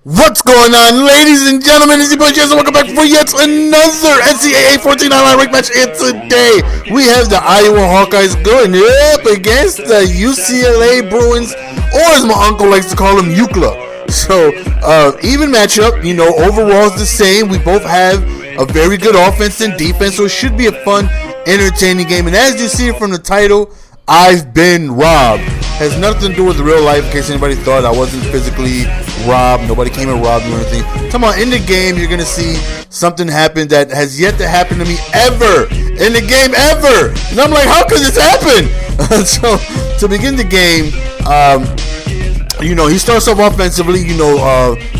What's going on, ladies and gentlemen? It's your boy Jason. Welcome back for yet another NCAA 14 online rank match. And today we have the Iowa Hawkeyes going up against the UCLA Bruins, or as my uncle likes to call them, UCLA. So, even matchup. You know, overall is the same. We both have a very good offense and defense, so it should be a fun, entertaining game. And as you see from the title, I've been robbed. Has nothing to do with real life, in case anybody thought I wasn't physically robbed. Nobody came and robbed me or anything. Come on, in the game, you're going to see something happen that has yet to happen to me ever. In the game, ever. And I'm like, how could this happen? So, to begin the game, you know, he starts off offensively. You know,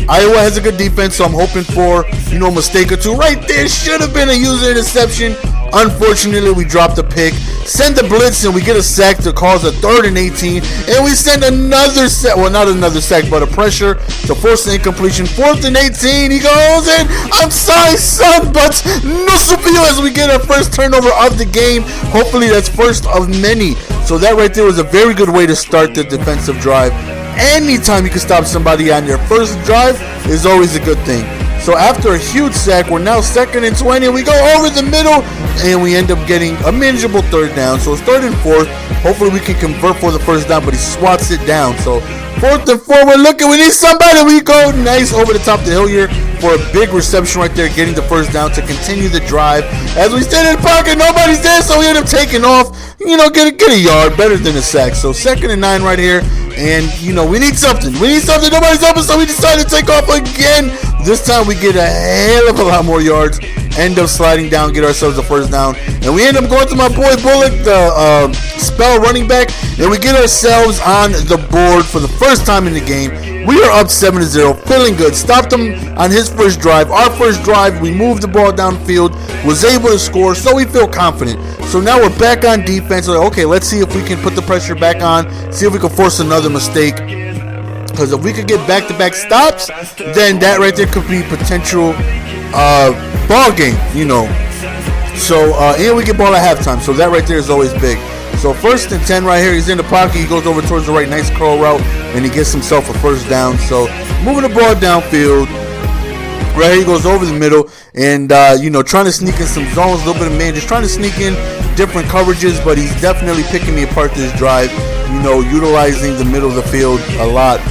Iowa has a good defense, so I'm hoping for, you know, a mistake or two. Right there should have been a user interception. Unfortunately, we dropped a pick. Send the blitz, and we get a sack to cause a 3rd and 18. And we send another sack, well, not another sack, but a pressure to force the incompletion. 4th and 18. He goes in. I'm sorry, son, but no super as we get our first turnover of the game. Hopefully, that's first of many. So that right there was a very good way to start the defensive drive. Anytime you can stop somebody on their first drive is always a good thing. So after a huge sack, we're now 2nd and 20. We go over the middle, and we end up getting a manageable 3rd down. So it's 3rd and 4th. Hopefully we can convert for the first down, but he swats it down. So 4th and 4, we're looking. We need somebody. We go nice over the top of the hill here for a big reception right there, getting the first down to continue the drive. As we stand in the pocket, nobody's there, so we end up taking off. You know, get a yard, better than a sack. So 2nd and 9 right here, and you know, we need something. Nobody's open, so we decided to take off again. This time we get a hell of a lot more yards, end up sliding down, get ourselves the first down, and we end up going to my boy Bullock, the spell running back, and we get ourselves on the board for the first time in the game. We are up 7-0, feeling good. Stopped him on his first drive. Our first drive, we moved the ball downfield, was able to score, so we feel confident. So now we're back on defense. Like, okay, let's see if we can put the pressure back on, see if we can force another mistake. Because if we could get back-to-back stops, then that right there could be potential ball game, you know. So, and we get ball at halftime. So that right there is always big. So 1st and 10 right here. He's in the pocket. He goes over towards the right. Nice curl route. And he gets himself a first down. So moving the ball downfield. Right here he goes over the middle. And, you know, trying to sneak in some zones. A little bit of man. Just trying to sneak in different coverages. But he's definitely picking me apart this drive. You know, utilizing the middle of the field a lot.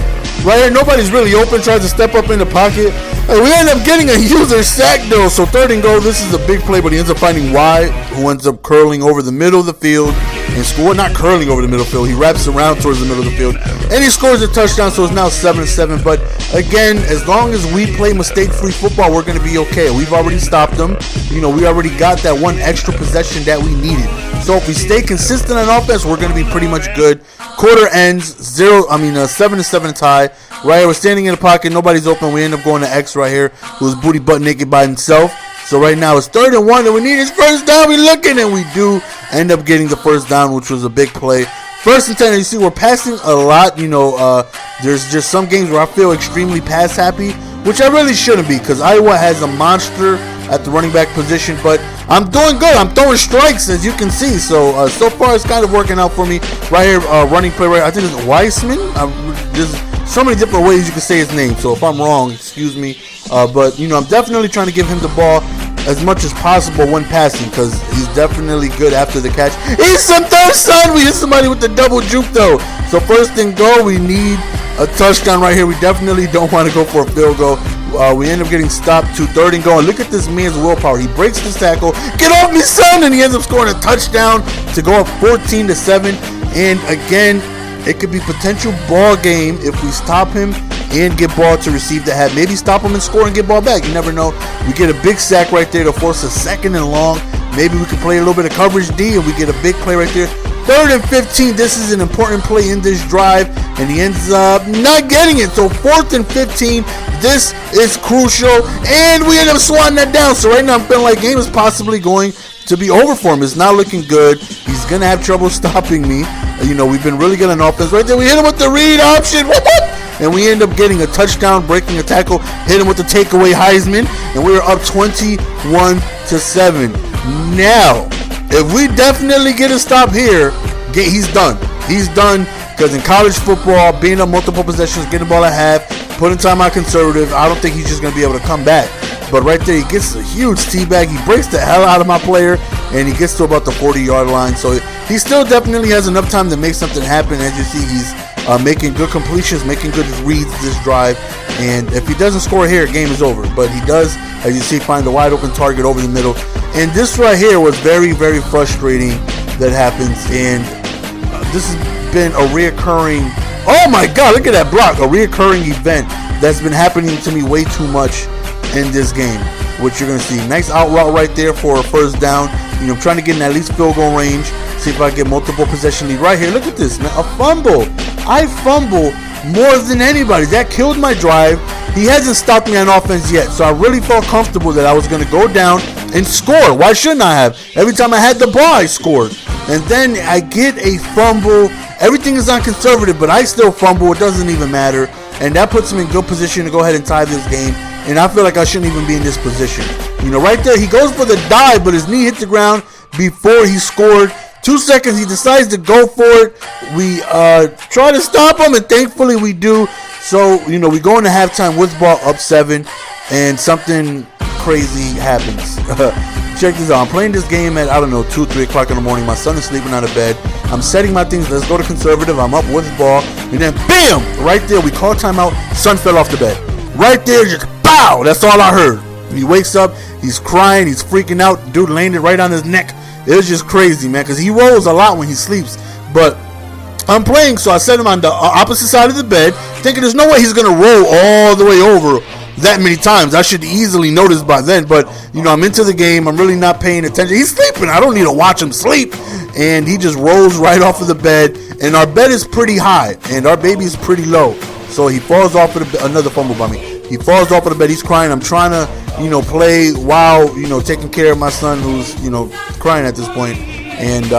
Right here, nobody's really open, tries to step up in the pocket. And we end up getting a user sack, though. So 3rd and goal, this is a big play, but he ends up finding Wyatt, who ends up curling over the middle of the field and score. Not curling over the middle of the field, he wraps around towards the middle of the field. And he scores a touchdown, so it's now 7-7. But again, as long as we play mistake-free football, we're going to be okay. We've already stopped them. You know, we already got that one extra possession that we needed. So if we stay consistent on offense, we're going to be pretty much good. Quarter ends 7-7 tie. Right here, we're standing in the pocket. Nobody's open. We end up going to X right here, who's booty butt naked by himself. So right now it's 3rd and 1, and we need his first down. We're looking, and we do end up getting the first down, which was a big play. 1st and 10. You see, we're passing a lot. You know, there's just some games where I feel extremely pass happy, which I really shouldn't be, because Iowa has a monster at the running back position, but I'm doing good. I'm throwing strikes, as you can see. So, so far, it's kind of working out for me. Right here, running play right. I think it's Weissman. There's so many different ways you can say his name. So if I'm wrong, excuse me. But, you know, I'm definitely trying to give him the ball as much as possible when passing, because he's definitely good after the catch. He's some third son. We hit somebody with the double juke, though. So 1st and goal, we need a touchdown right here. We definitely don't want to go for a field goal. We end up getting stopped to 3rd and goal. Look at this man's willpower. He breaks this tackle. Get off me, son! And he ends up scoring a touchdown to go up 14-7. And again, it could be potential ball game if we stop him and get ball to receive the half. Maybe stop him and score and get ball back. You never know. We get a big sack right there to force a 2nd and long. Maybe we can play a little bit of coverage D and we get a big play right there. 3rd and 15. This is an important play in this drive, and he ends up not getting it. So 4th and 15. This is crucial, and we end up swatting that down. So right now I'm feeling like game is possibly going to be over for him. It's not looking good. He's going to have trouble stopping me. You know, we've been really good on offense. Right there, we hit him with the read option. And we end up getting a touchdown, breaking a tackle, hit him with the takeaway Heisman, and we're up 21-7. Now, if we definitely get a stop here, he's done. He's done. because in college football, being up multiple possessions, getting the ball at half, putting time out conservative, I don't think he's just going to be able to come back. But right there, he gets a huge teabag. He breaks the hell out of my player, and he gets to about the 40-yard line. So he still definitely has enough time to make something happen. As you see, he's making good completions, making good reads this drive. And if he doesn't score here, game is over. But he does, as you see, find the wide open target over the middle. And this right here was very, very frustrating that happens. And this has been a reoccurring, oh my God, look at that block, a reoccurring event that's been happening to me way too much in this game, which you're going to see. Nice out route right there for a first down. You know, I'm trying to get in at least field goal range, see if I get multiple possession lead. Right here, look at this, man, a fumble. I fumble more than anybody. That killed my drive. He hasn't stopped me on offense yet, so I really felt comfortable that I was going to go down and score. Why shouldn't I have? Every time I had the ball, I scored. And then I get a fumble. Everything is on conservative, but I still fumble. It doesn't even matter. And that puts him in good position to go ahead and tie this game. And I feel like I shouldn't even be in this position. You know, right there, he goes for the dive, but his knee hit the ground before he scored. 2 seconds, he decides to go for it. We try to stop him, and thankfully we do. So, you know, we go into halftime with ball up 7, and something crazy happens. Check this out. I'm playing this game at, 2, 3 o'clock in the morning. My son is sleeping out of bed. I'm setting my things. Let's go to conservative. I'm up with ball. And then, bam! Right there, we call timeout. Son fell off the bed. Right there, just pow! That's all I heard. And he wakes up. He's crying. He's freaking out. Dude landed right on his neck. It was just crazy, man, because he rolls a lot when he sleeps. But I'm playing, so I set him on the opposite side of the bed, thinking there's no way he's going to roll all the way over that many times. I should easily notice by then, but, you know, I'm into the game. I'm really not paying attention. He's sleeping. I don't need to watch him sleep. And he just rolls right off of the bed. And our bed is pretty high, and our baby is pretty low. So he falls off of the bed. Another fumble by me. He falls off of the bed. He's crying. I'm trying to, you know, play while, you know, taking care of my son who's, you know, crying at this point. And,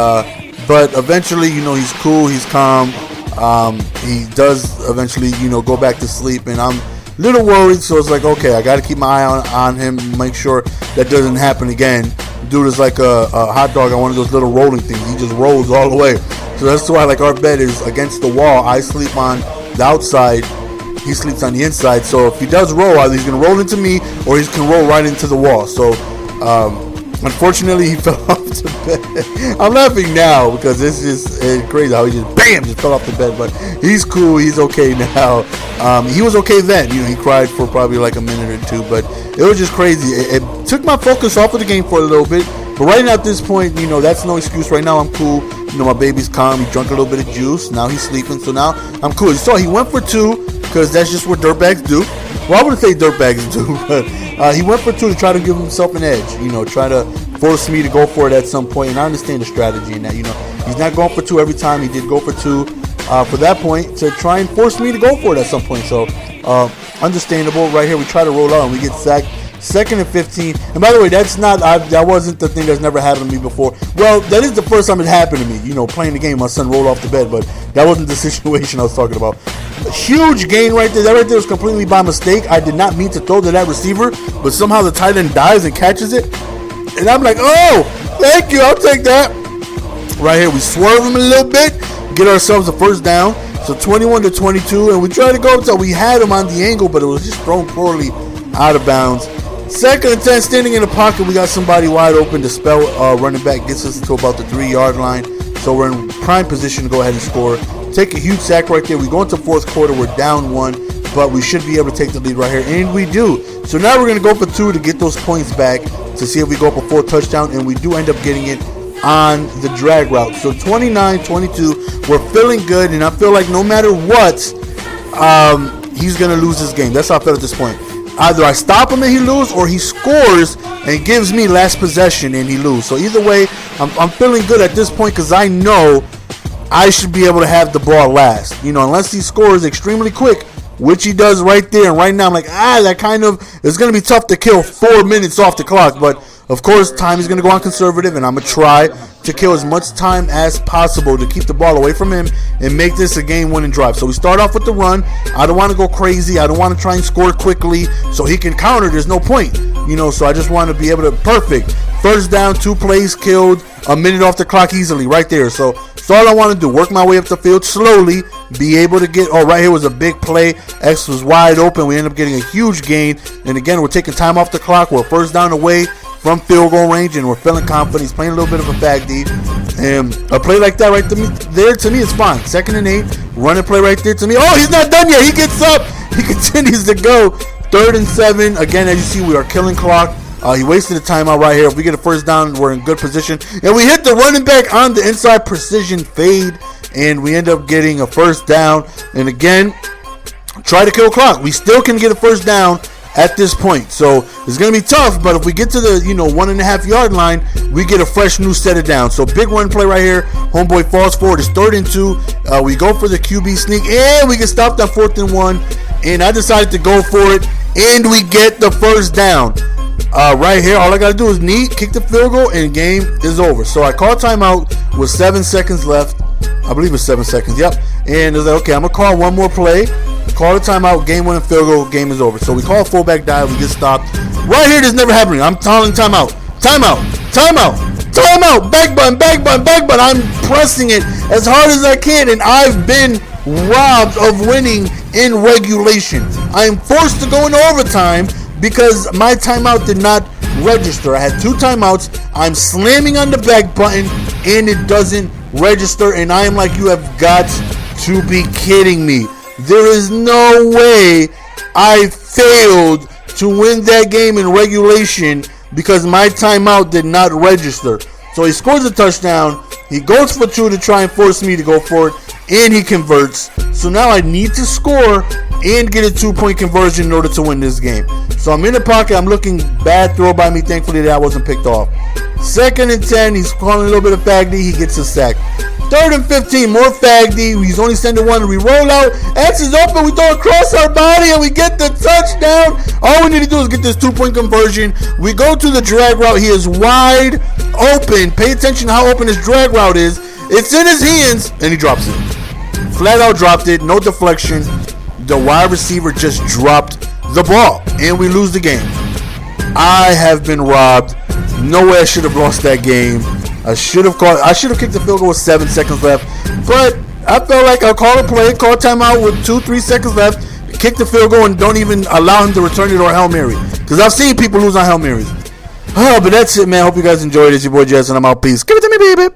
but eventually, you know, he's cool. He's calm. He does eventually, you know, go back to sleep. And I'm a little worried. So it's like, okay, I got to keep my eye on him, make sure that doesn't happen again. Dude is like a hot dog on one of those little rolling things. He just rolls all the way. So that's why, like, our bed is against the wall. I sleep on the outside. He sleeps on the inside. So if he does roll, either he's going to roll into me or he can roll right into the wall. So unfortunately, he fell off the bed. I'm laughing now because it's just crazy how he just, bam, just fell off the bed. But he's cool. He's okay now. He was okay then. You know, he cried for probably like a minute or two. But it was just crazy. It took my focus off of the game for a little bit. But right now at this point, you know, that's no excuse. Right now I'm cool. You know, my baby's calm. He drank a little bit of juice. Now he's sleeping. So now I'm cool. You saw he went for 2 because that's just what dirtbags do. Well, I wouldn't say dirtbags do, but he went for 2 to try to give himself an edge. You know, try to force me to go for it at some point. And I understand the strategy in that. You know, he's not going for 2 every time. He did go for 2 for that point to try and force me to go for it at some point. So understandable. Right here, we try to roll out and we get sacked. 2nd and 15. And by the way, that wasn't the thing that's never happened to me before. Well, that is the first time it happened to me. You know, playing the game, my son rolled off the bed, but that wasn't the situation I was talking about. Huge gain right there. That right there was completely by mistake. I did not mean to throw to that receiver, but somehow the tight end dives and catches it. And I'm like, oh, thank you. I'll take that. Right here, we swerve him a little bit, get ourselves a first down. So 21-22, and we tried to go until we had him on the angle, but it was just thrown poorly out of bounds. 2nd and 10, standing in the pocket, we got somebody wide open. The spell running back gets us to about the 3-yard line. So we're in prime position to go ahead and score. Take a huge sack right there. We go into 4th quarter. We're down 1, but we should be able to take the lead right here, and we do. So now we're going to go for 2 to get those points back to see if we go up a 4th touchdown, and we do end up getting it on the drag route. So 29-22, we're feeling good, and I feel like no matter what, he's going to lose this game. That's how I feel at this point. Either I stop him and he loses, or he scores and gives me last possession and he loses. So either way, I'm feeling good at this point because I know I should be able to have the ball last. You know, unless he scores extremely quick, which he does right there. And right now, I'm like, that kind of is going to be tough to kill 4 minutes off the clock. But of course, time is going to go on conservative, and I'm going to try to kill as much time as possible to keep the ball away from him and make this a game-winning drive. So we start off with the run. I don't want to go crazy. I don't want to try and score quickly so he can counter. There's no point, you know, so I just want to be able to perfect. First down, 2 plays killed, a minute off the clock easily right there. So So all I want to do, work my way up the field slowly, be able to get, oh, right here was a big play. X was wide open. We end up getting a huge gain. And again, we're taking time off the clock. We're first down away from field goal range, and we're feeling confident. He's playing a little bit of a fag D. And a play like that right there, to me, is fine. 2nd and 8, running play right there to me. Oh, he's not done yet. He gets up. He continues to go. 3rd and 7. Again, as you see, we are killing clock. He wasted a timeout right here. If we get a first down, we're in good position. And we hit the running back on the inside precision fade, and we end up getting a first down. And again, try to kill clock. We still can get a first down at this point. So it's going to be tough, but if we get to the 1.5 yard line, we get a fresh new set of downs. So big run play right here. Homeboy falls forward. It's 3rd and 2. We go for the QB sneak, and we get stopped on 4th and 1. And I decided to go for it, and we get the first down. Right here, all I got to do is kick the field goal, and game is over. So I call timeout with 7 seconds left. I believe it's 7 seconds. Yep. And it's like, okay, I'm going to call one more play. Call the timeout, game winning field goal, game is over. So we call a fullback dive, we get stopped. Right here, this is never happening. I'm calling timeout. Timeout. Timeout. Timeout. Back button, back button, back button. I'm pressing it as hard as I can, and I've been robbed of winning in regulation. I am forced to go into overtime because my timeout did not register. I had 2 timeouts. I'm slamming on the back button, and it doesn't register. And I am like, you have got to be kidding me. There is no way I failed to win that game in regulation because my timeout did not register. So he scores a touchdown. He goes for 2 to try and force me to go for it, and he converts. So now I need to score and get a 2-point conversion in order to win this game. So I'm in the pocket. I'm looking, bad throw by me. Thankfully that wasn't picked off. 2nd and 10. He's calling a little bit of fag D. He gets a sack. 3rd and 15. More fag D. He's only sending 1. We roll out. X is open. We throw across our body, and we get the touchdown. All we need to do is get this 2-point conversion. We go to the drag route. He is wide open. Pay attention to how open his drag route is. It's in his hands, and he drops it. Flat out dropped it. No deflection. The wide receiver just dropped the ball, and we lose the game. I have been robbed. No way I should have lost that game. I should have kicked the field goal with 7 seconds left, but I felt like I'll call a play, call timeout with 2-3 seconds left, kick the field goal, and don't even allow him to return it or a Hail Mary. Because I've seen people lose on Hail Marys. But that's it, man. Hope you guys enjoyed it. It's your boy Jess, and I'm out. Peace. Give it to me, baby.